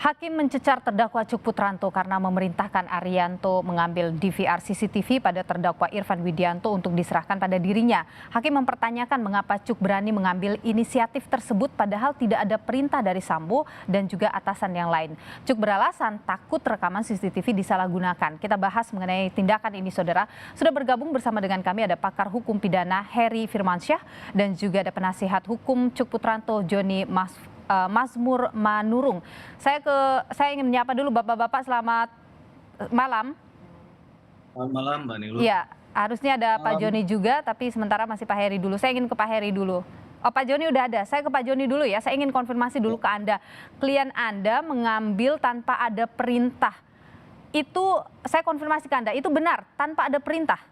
Hakim mencecar terdakwa Cuk Putranto karena memerintahkan Arianto mengambil DVR CCTV pada terdakwa Irfan Widianto untuk diserahkan pada dirinya. Hakim mempertanyakan mengapa Cuk berani mengambil inisiatif tersebut padahal tidak ada perintah dari Sambo dan juga atasan yang lain. Cuk beralasan takut rekaman CCTV disalahgunakan. Kita bahas mengenai tindakan ini, saudara. Sudah bergabung bersama dengan kami ada pakar hukum pidana Heri Firmansyah dan juga ada penasihat hukum Cuk Putranto Joni Mazmur Manurung. Saya ingin menyapa dulu Bapak-bapak, selamat malam. Selamat malam Mbak Nilu. Ya, harusnya ada Pak Malam. Joni juga, tapi sementara masih Pak Heri dulu. Saya ingin ke Pak Heri dulu. Oh, Pak Joni udah ada. Saya ke Pak Joni dulu ya. Saya ingin konfirmasi dulu ke Anda. Klien Anda mengambil tanpa ada perintah. Itu saya konfirmasi ke Anda, itu benar tanpa ada perintah?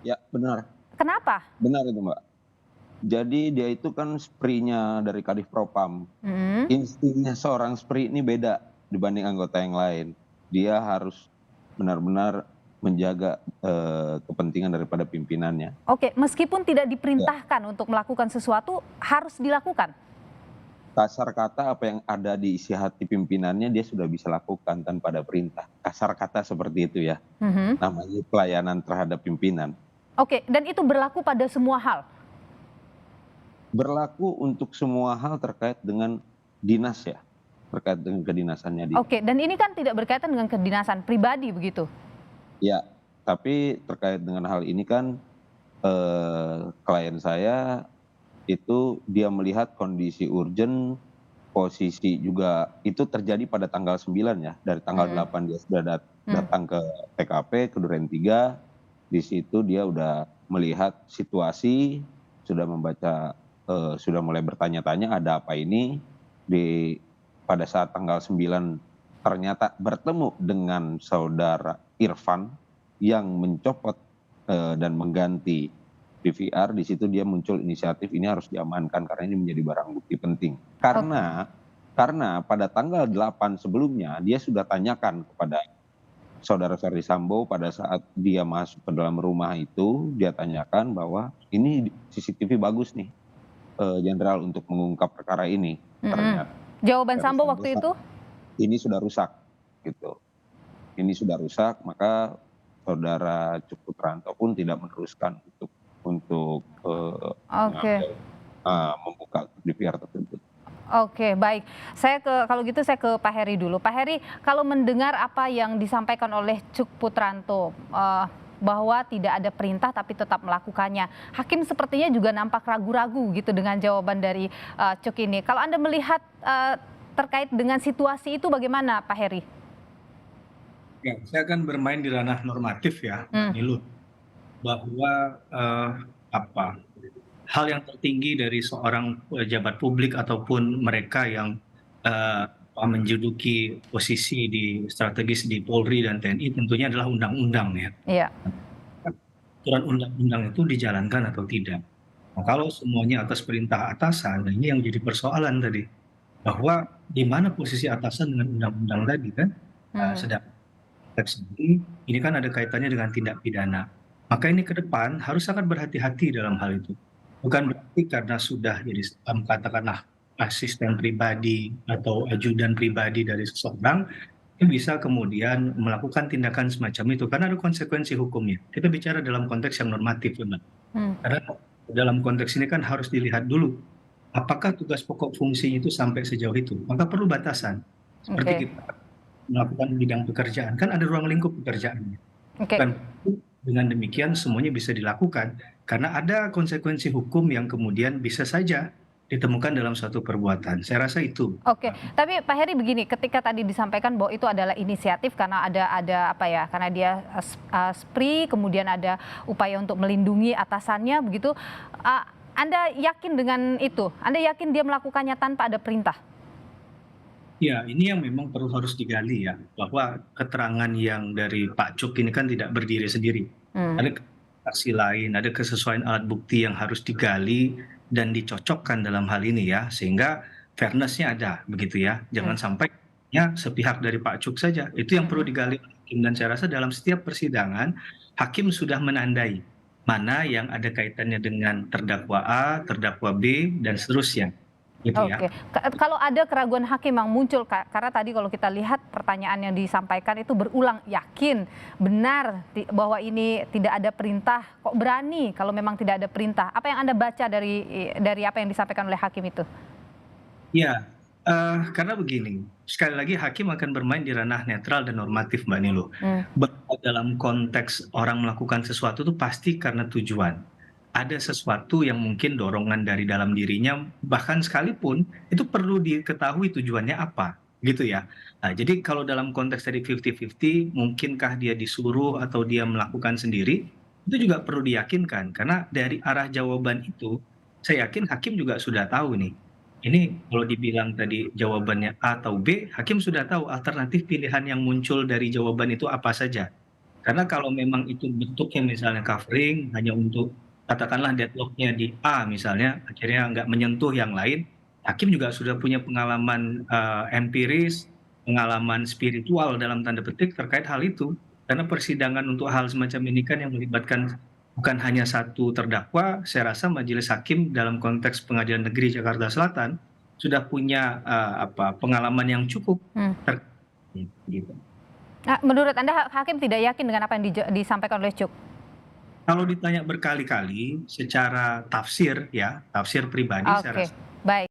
Ya, benar. Kenapa? Benar itu, Mbak. Jadi dia itu kan SPRI-nya dari Kadif Propam. Hmm. Instingnya seorang SPRI ini beda dibanding anggota yang lain. Dia harus benar-benar menjaga kepentingan daripada pimpinannya. Oke, meskipun tidak diperintahkan untuk melakukan sesuatu, harus dilakukan? Kasar kata apa yang ada di isi hati pimpinannya dia sudah bisa lakukan tanpa ada perintah. Kasar kata seperti itu ya. Namanya pelayanan terhadap pimpinan. Oke, dan itu berlaku pada semua hal? Berlaku untuk semua hal terkait dengan dinas ya. Terkait dengan kedinasannya dia. Oke, dan ini kan tidak berkaitan dengan kedinasan pribadi begitu? Ya, tapi terkait dengan hal ini kan klien saya itu dia melihat kondisi urgent, posisi juga itu terjadi pada tanggal 9 ya. Dari tanggal 8 dia sudah datang ke TKP, ke Duren 3. Di situ dia udah melihat situasi, sudah membaca, sudah mulai bertanya-tanya ada apa ini. Pada saat tanggal 9 ternyata bertemu dengan saudara Irfan yang mencopot dan mengganti DVR. Di situ dia muncul inisiatif ini harus diamankan karena ini menjadi barang bukti penting. Karena pada tanggal 8 sebelumnya dia sudah tanyakan kepada saudara Ferdi Sambo pada saat dia masuk ke dalam rumah itu, dia tanyakan bahwa ini CCTV bagus nih, Jenderal, untuk mengungkap perkara ini. Ternyata jawaban Sambo waktu itu? Ini sudah rusak, gitu. Ini sudah rusak, maka saudara Cuk Putranto pun tidak meneruskan untuk membuka DVR tersebut. Oke, baik. Kalau gitu saya ke Pak Heri dulu. Pak Heri, kalau mendengar apa yang disampaikan oleh Cuk Putranto, bahwa tidak ada perintah tapi tetap melakukannya, hakim sepertinya juga nampak ragu-ragu gitu dengan jawaban dari Cuk ini. Kalau Anda melihat terkait dengan situasi itu bagaimana, Pak Heri? Ya, saya akan bermain di ranah normatif ya, Nilu, bahwa hal yang tertinggi dari seorang pejabat publik ataupun mereka yang menduduki posisi strategis di Polri dan TNI tentunya adalah undang-undang ya. Iya. Aturan undang-undang itu dijalankan atau tidak. Nah, kalau semuanya atas perintah atasan, nah ini yang menjadi persoalan tadi, bahwa di mana posisi atasan dengan undang-undang tadi kan. Sedang ini kan ada kaitannya dengan tindak pidana. Maka ini ke depan harus sangat berhati-hati dalam hal itu. Bukan berarti karena sudah jadi katakanlah asisten pribadi atau ajudan pribadi dari seseorang, bisa kemudian melakukan tindakan semacam itu karena ada konsekuensi hukumnya. Kita bicara dalam konteks yang normatif, Mbak. Karena dalam konteks ini kan harus dilihat dulu apakah tugas pokok fungsinya itu sampai sejauh itu. Maka perlu batasan. Seperti kita melakukan bidang pekerjaan kan ada ruang lingkup pekerjaannya. Dan dengan demikian semuanya bisa dilakukan karena ada konsekuensi hukum yang kemudian bisa saja ditemukan dalam suatu perbuatan. Saya rasa itu. Oke, tapi Pak Heri begini, ketika tadi disampaikan bahwa itu adalah inisiatif karena ada apa ya? Karena dia SPRI, kemudian ada upaya untuk melindungi atasannya begitu. Anda yakin dengan itu? Anda yakin dia melakukannya tanpa ada perintah? Ya, ini yang memang harus digali ya, bahwa keterangan yang dari Pak Cuk ini kan tidak berdiri sendiri. Ada saksi lain, ada kesesuaian alat bukti yang harus digali dan dicocokkan dalam hal ini ya, sehingga fairness-nya ada begitu ya. Jangan sampai sepihak dari Pak Cuk saja. Itu yang perlu digali oleh hakim, dan saya rasa dalam setiap persidangan hakim sudah menandai mana yang ada kaitannya dengan terdakwa A, terdakwa B, dan seterusnya. gitu ya. Oke, kalau ada keraguan hakim yang muncul, karena tadi kalau kita lihat pertanyaan yang disampaikan itu berulang, yakin, benar bahwa ini tidak ada perintah, kok berani kalau memang tidak ada perintah? Apa yang Anda baca dari apa yang disampaikan oleh hakim itu? Ya, karena begini, sekali lagi hakim akan bermain di ranah netral dan normatif, Mbak Nilo. Hmm. Bahwa dalam konteks orang melakukan sesuatu itu pasti karena tujuan. Ada sesuatu yang mungkin dorongan dari dalam dirinya, bahkan sekalipun itu perlu diketahui tujuannya apa, gitu ya. Nah, jadi kalau dalam konteks tadi 50-50, mungkinkah dia disuruh atau dia melakukan sendiri, itu juga perlu diyakinkan. Karena dari arah jawaban itu, saya yakin hakim juga sudah tahu nih. Ini kalau dibilang tadi jawabannya A atau B, hakim sudah tahu alternatif pilihan yang muncul dari jawaban itu apa saja. Karena kalau memang itu bentuknya misalnya covering hanya untuk katakanlah deadlock-nya di A misalnya, akhirnya nggak menyentuh yang lain, hakim juga sudah punya pengalaman empiris, pengalaman spiritual dalam tanda petik terkait hal itu. Karena persidangan untuk hal semacam ini kan yang melibatkan bukan hanya satu terdakwa, saya rasa majelis hakim dalam konteks Pengadilan Negeri Jakarta Selatan sudah punya pengalaman yang cukup Hmm. terkait gitu. Nah, menurut Anda hakim tidak yakin dengan apa yang disampaikan oleh Cuk? Kalau ditanya berkali-kali secara tafsir ya, tafsir pribadi saya Oke, rasa baik.